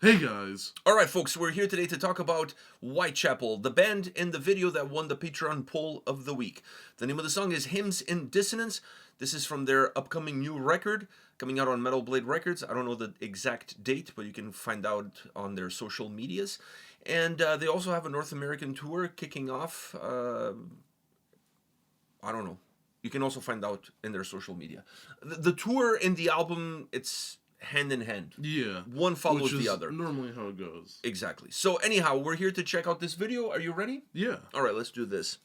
Hey guys! Alright folks, we're here today to talk about Whitechapel, the band in the video that won the Patreon poll of the week. The name of the song is Hymns in Dissonance. This is from their upcoming new record, coming out on Metal Blade Records. I don't know the exact date, but you can find out on their social medias. And they also have a North American tour kicking off. I don't know. You can also find out in their social media. The tour and the album, it's hand in hand. Yeah. One follows which is the other. Normally how it goes. Exactly. So anyhow, we're here to check out this video. Are you ready? Yeah. Alright, let's do this.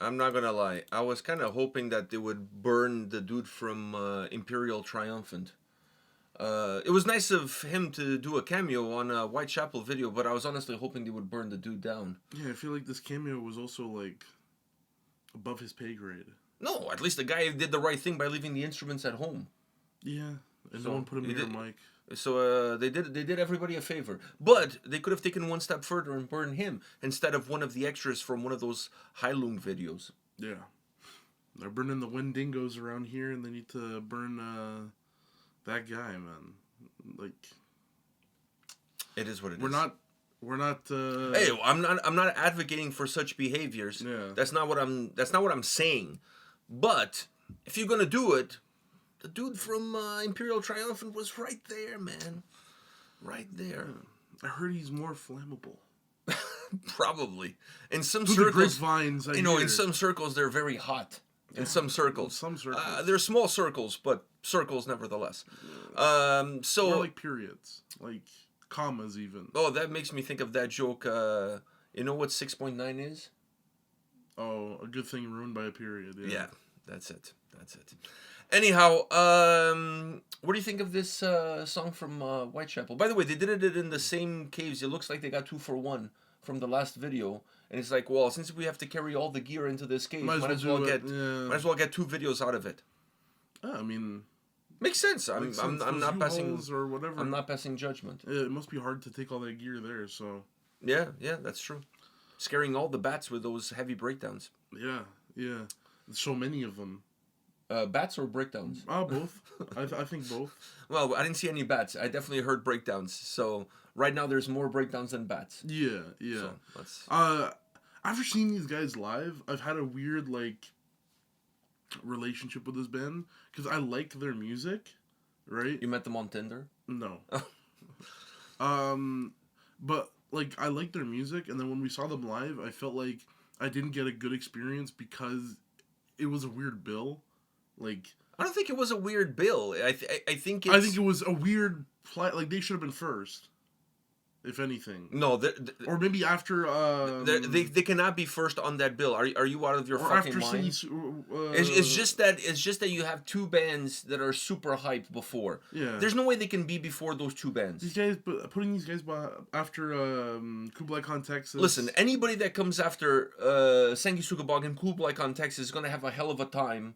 I'm not gonna lie. I was kind of hoping that they would burn the dude from Imperial Triumphant. It was nice of him to do a cameo on a Whitechapel video, but I was honestly hoping they would burn the dude down. Yeah, I feel like this cameo was also, like, above his pay grade. No, at least the guy did the right thing by leaving the instruments at home. Yeah, and no one put him near a mic. So they did everybody a favor, but they could have taken one step further and burned him instead of one of the extras from one of those Heilung videos. Yeah, they're burning the Wendigos around here, and they need to burn that guy, man. Like, it is what it is. We're not. Hey, I'm not advocating for such behaviors. Yeah. That's not what I'm saying. But if you're gonna do it, the dude from Imperial Triumphant was right there, man. Right there. I heard he's more flammable. Probably. In some Through circles, the grapevines, in some circles they're very hot. In some circles. They're small circles, but circles nevertheless. So more like periods, like commas even. Oh, that makes me think of that joke. You know what 6.9 is? Oh, a good thing ruined by a period. Yeah, that's it. Anyhow, what do you think of this song from Whitechapel? By the way, they did it in the same caves. It looks like they got 2 for 1 from the last video. And it's like, well, since we have to carry all the gear into this cave, might as well get 2 videos out of it. I mean, makes sense. I'm not passing or whatever. I'm not passing judgment. It must be hard to take all that gear there. So yeah, that's true. Scaring all the bats with those heavy breakdowns. Yeah. So many of them. Bats or breakdowns? Both. I think both. Well, I didn't see any bats. I definitely heard breakdowns. So right now there's more breakdowns than bats. Yeah. So after seeing these guys live, I've had a weird relationship with this band because I like their music, right? You met them on Tinder? No. But I like their music, and then when we saw them live, I felt like I didn't get a good experience because it was a weird bill. I don't think it was a weird bill. I think it was a weird they should have been first, if anything. No, or maybe after. They cannot be first on that bill. Are you out of your fucking mind? It's just that you have 2 bands that are super hyped before. Yeah. There's no way they can be before those 2 bands. These guys, putting these guys after Kublai Khan Texas. Listen, anybody that comes after Sangisuka and Kublai Khan Texas is gonna have a hell of a time.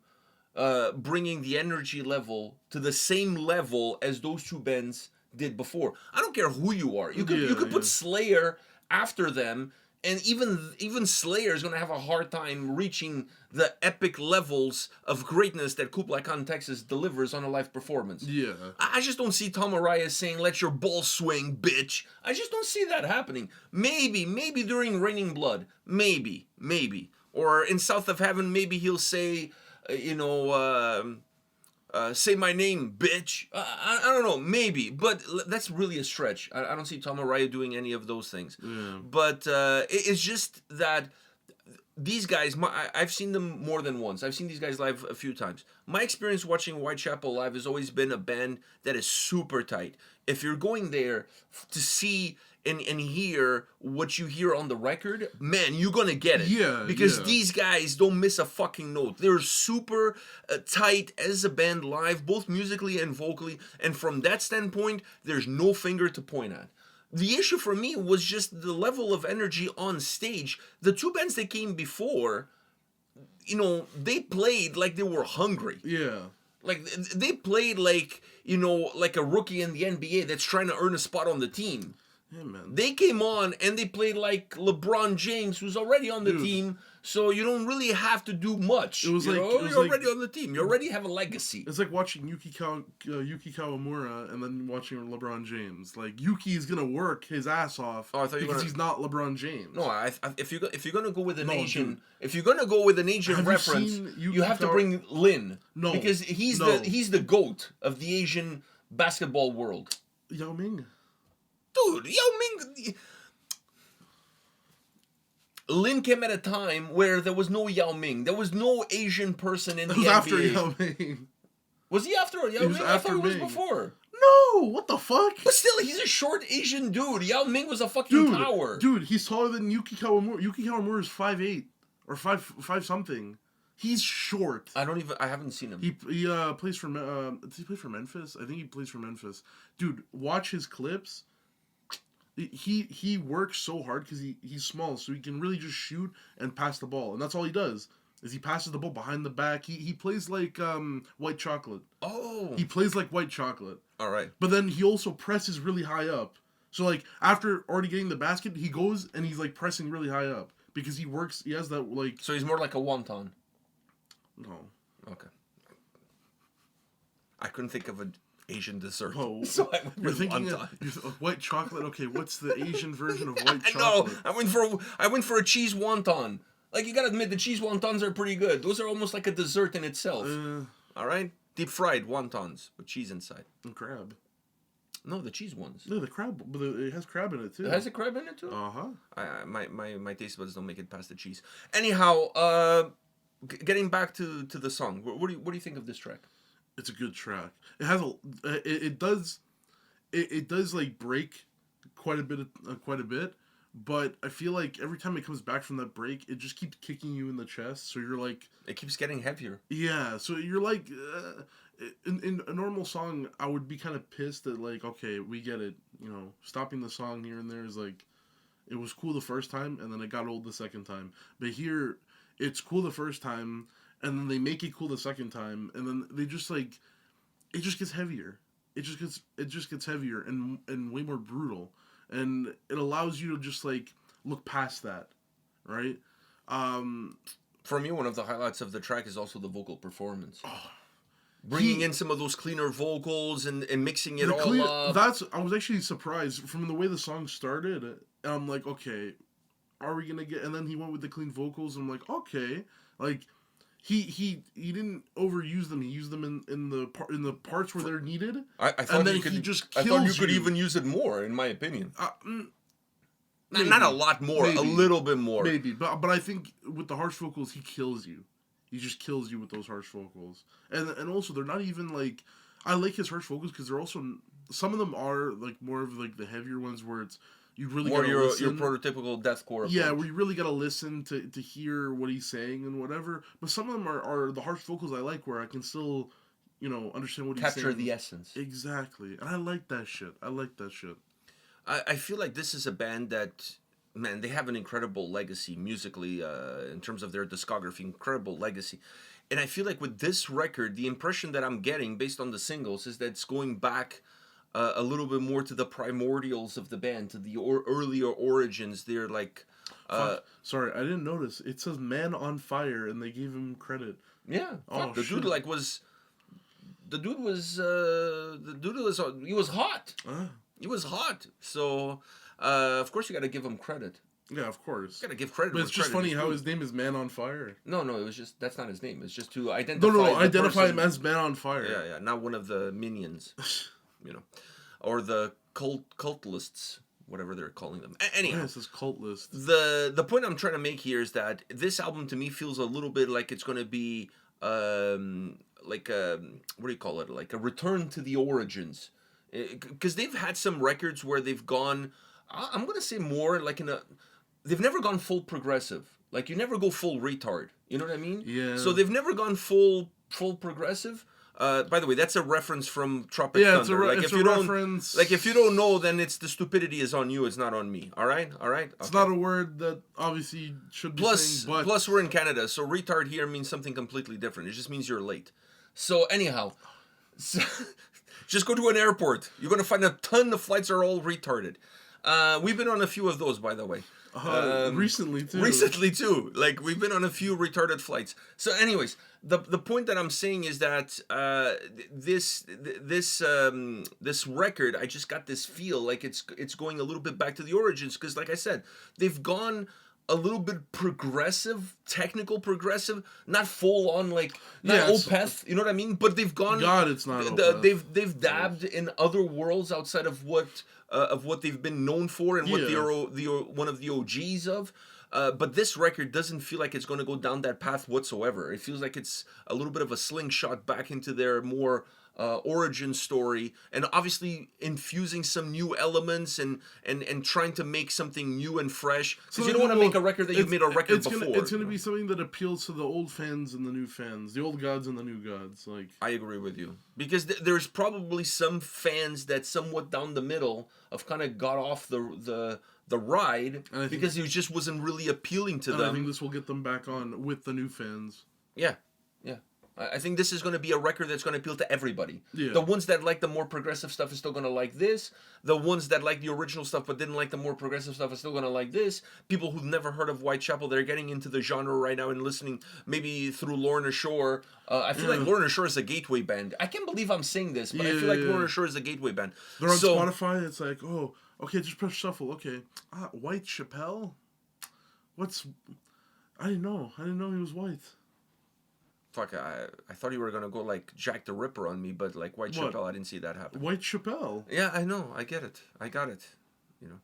Bringing the energy level to the same level as those 2 bands did before. I don't care who you are. You could put Slayer after them, and even Slayer is gonna have a hard time reaching the epic levels of greatness that Kublai Khan Texas delivers on a live performance. Yeah. I just don't see Tom Araya saying, "Let your ball swing, bitch." I just don't see that happening. Maybe during Raining Blood, maybe, or in South of Heaven, maybe he'll say. Say my name, bitch. I don't know, maybe, but that's really a stretch. I don't see Tom Araya doing any of those things. Yeah. But it's just that these guys, I've seen them more than once. I've seen these guys live a few times. My experience watching Whitechapel live has always been a band that is super tight. If you're going there to see and hear what you hear on the record, man, you're gonna get it. Yeah. Because these guys don't miss a fucking note. They're super tight as a band live, both musically and vocally. And from that standpoint, there's no finger to point at. The issue for me was just the level of energy on stage. The 2 bands that came before, they played like they were hungry. Yeah. They played like a rookie in the NBA that's trying to earn a spot on the team. Yeah, man. They came on and they played like LeBron James, who's already on the team, so you don't really have to do much. You're already on the team. You already have a legacy. It's like watching Yuki Kawamura and then watching LeBron James. Yuki is gonna work his ass off because he's not LeBron James. No, if you're gonna go with an Asian, if you're gonna go with an Asian reference, you have to bring Lin. No, because he's the GOAT of the Asian basketball world. Yao Ming. Dude, Yao Ming. Lin came at a time where there was no Yao Ming. There was no Asian person in the NBA. It was after Yao Ming. Was he after Yao Ming? I thought he was before. No, what the fuck? But still, he's a short Asian dude. Yao Ming was a fucking power. Dude, he's taller than Yuki Kawamura. Yuki Kawamura is 5'8" or 5 something. He's short. I haven't seen him. He plays for does he play for Memphis? I think he plays for Memphis. Dude, watch his clips. He works so hard because he's small, so he can really just shoot and pass the ball, and that's all he does. Is he passes the ball behind the back. He plays like white chocolate. Oh. He plays like white chocolate. All right. But then he also presses really high up. So like after already getting the basket, he goes and he's like pressing really high up because he works. He has that like. So he's more like a wonton. No. Okay. I couldn't think of an Asian dessert. Oh, so you're thinking of white chocolate. Okay, what's the Asian version of white chocolate? No, I went for a cheese wonton. Like, you gotta admit, the cheese wontons are pretty good. Those are almost like a dessert in itself. All right? Deep fried wontons with cheese inside. And crab. No, the cheese ones. No, the crab, but it has crab in it too. It has a crab in it too? Uh-huh. My taste buds don't make it past the cheese. Anyhow, getting back to the song, what do you think of this track? It's a good track. It has it does like break quite a bit. But I feel like every time it comes back from that break, it just keeps kicking you in the chest. So you're like... It keeps getting heavier. Yeah, so you're like... in a normal song, I would be kind of pissed that, like, okay, we get it. You know, stopping the song here and there is like... It was cool the first time, and then it got old the second time. But here, it's cool the first time, and then they make it cool the second time, and then they just, like... It just gets heavier. It just gets heavier and way more brutal. And it allows you to just, like, look past that, right? For me, one of the highlights of the track is also the vocal performance. Bringing in some of those cleaner vocals and mixing it all up. I was actually surprised from the way the song started. And I'm like, okay, are we going to get... And then he went with the clean vocals, and I'm like, okay. Like, he didn't overuse them. He used them in the parts where they're needed. I thought you could even use it more, in my opinion. Not a lot more, a little bit more. Maybe, but I think with the harsh vocals, he kills you. He just kills you with those harsh vocals. And also, they're not even like... I like his harsh vocals because they're also... Some of them are like more of like the heavier ones where it's... You really gotta listen. Your prototypical deathcore approach. Yeah, where you really gotta listen to hear what he's saying and whatever. But some of them are the harsh vocals I like, where I can still, understand what he's saying. Capture the essence. Exactly. And I like that shit. I feel like this is a band that, man, they have an incredible legacy musically, in terms of their discography, incredible legacy. And I feel like with this record, the impression that I'm getting based on the singles is that it's going back a little bit more to the primordials of the band, to the earlier origins. They're like... Sorry, I didn't notice. It says Man on Fire, and they gave him credit. Yeah. The dude he was hot. He was hot. So, of course you gotta give him credit. Yeah, of course. You gotta give credit. But it's just funny how his name is Man on Fire. No, it was just... That's not his name. It's just to identify... No, identify him as Man on Fire. Yeah, not one of the minions. Or the cultists, whatever they're calling them. Anyhow, this is cult list. The point I'm trying to make here is that this album to me feels a little bit like it's going to be like a, what do you call it? Like a return to the origins, because they've had some records where they've gone. I'm going to say more like they've never gone full progressive. Like you never go full retard. You know what I mean? Yeah. So they've never gone full progressive. By the way, that's a reference from Tropic Thunder. It's a reference. Like if you don't know, then it's the stupidity is on you. It's not on me. All right. Okay. It's not a word that obviously should be saying. But plus, we're in Canada, so retard here means something completely different. It just means you're late. So anyhow, just go to an airport. You're gonna find a ton of flights are all retarded. We've been on a few of those, by the way. Recently too. Like we've been on a few retarded flights. So anyways, the point that I'm saying is that this record, I just got this feel like it's going a little bit back to the origins, because like I said, they've gone a little bit progressive, technical progressive, not full on like Opeth, you know what I mean? But they've gone. God, it's not. They've dabbed in other worlds outside of what they've been known for and what they're one of the OGs of. But this record doesn't feel like it's going to go down that path whatsoever. It feels like it's a little bit of a slingshot back into their more origin story, and obviously infusing some new elements and trying to make something new and fresh. Because you don't want to make a record that you've made a record before. It's gonna be something that appeals to the old fans and the new fans, the old gods and the new gods. Like, I agree with you, because there's probably some fans that somewhat down the middle have kind of got off the ride because it just wasn't really appealing to them. I think this will get them back on with the new fans. Yeah. I think this is going to be a record that's going to appeal to everybody. Yeah. The ones that like the more progressive stuff is still going to like this. The ones that like the original stuff but didn't like the more progressive stuff is still going to like this. People who've never heard of Whitechapel, they're getting into the genre right now and listening maybe through Lorna Shore. I feel like Lorna Shore is a gateway band. I can't believe I'm saying this, but I feel like Lorna Shore is a gateway band. They're on Spotify. It's like, oh, okay, just press shuffle. Okay, Whitechapel. I didn't know he was white. Fuck, I thought you were going to go like Jack the Ripper on me, but like Whitechapel, I didn't see that happen. Whitechapel? Yeah, I know. I get it. I got it. You know,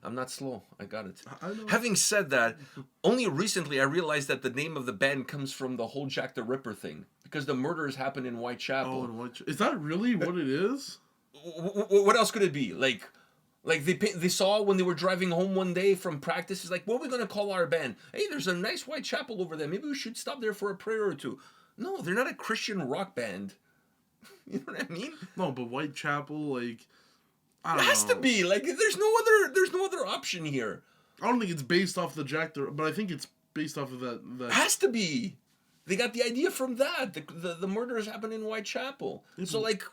I'm not slow. I got it. I know. Having said that, only recently I realized that the name of the band comes from the whole Jack the Ripper thing. Because the murders happen in Whitechapel. Oh, is that really what it is? What else could it be? Like they saw when they were driving home one day from practice, it's like, what are we going to call our band? Hey, there's a nice Whitechapel over there. Maybe we should stop there for a prayer or two. No, they're not a Christian rock band. You know what I mean? No, but Whitechapel, like, I don't know. It has to be. Like, there's no other option here. I don't think it's based off the but I think it's based off of that. It has to be. They got the idea from that. The murders happen in Whitechapel. So like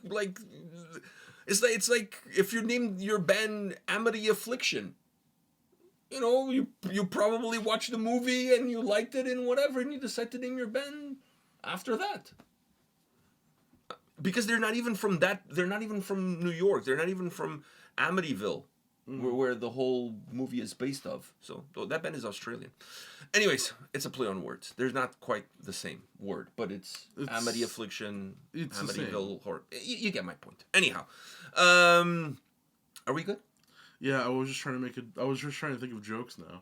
it's like if you named your band Amity Affliction. You know, you probably watched the movie and you liked it and whatever, and you decide to name your band after that. Because they're not even from New York. They're not even from Amityville, where the whole movie is based off. So that band is Australian. Anyways, it's a play on words. There's not quite the same word, but it's Amity Affliction, Amityville horror. You get my point. Anyhow, are we good? Yeah, I was just trying to think of jokes now.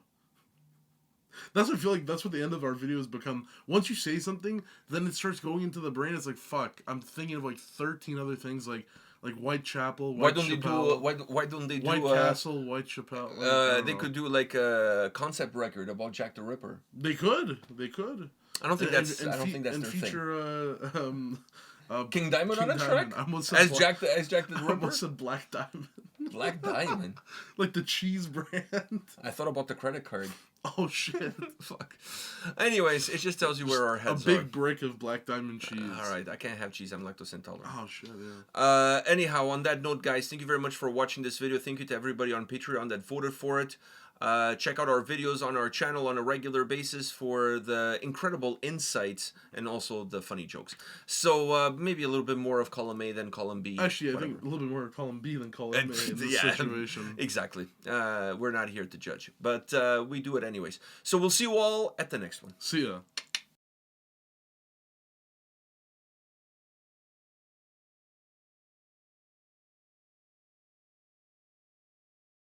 That's what I feel like. That's what the end of our videos become. Once you say something, then it starts going into the brain. It's like, fuck, I'm thinking of like 13 other things, like Whitechapel. Why don't they do White Castle, Whitechapel? They could do like a concept record about Jack the Ripper. They could. I don't think that's their feature, thing. King Diamond on a track as Jack the Ripper. I almost said Black Diamond. Black Diamond, like the cheese brand. I thought about the credit card. Oh shit! Fuck. Anyways, it just tells you where our heads are. A big brick of Black Diamond cheese. All right, I can't have cheese. I'm lactose intolerant. Oh shit! Yeah. Anyhow, on that note, guys, thank you very much for watching this video. Thank you to everybody on Patreon that voted for it. Check out our videos on our channel on a regular basis for the incredible insights and also the funny jokes. So maybe a little bit more of column A than column B. Actually, I think a little bit more of column B than column A in this situation. Exactly. We're not here to judge, but we do it anyways. So we'll see you all at the next one. See ya.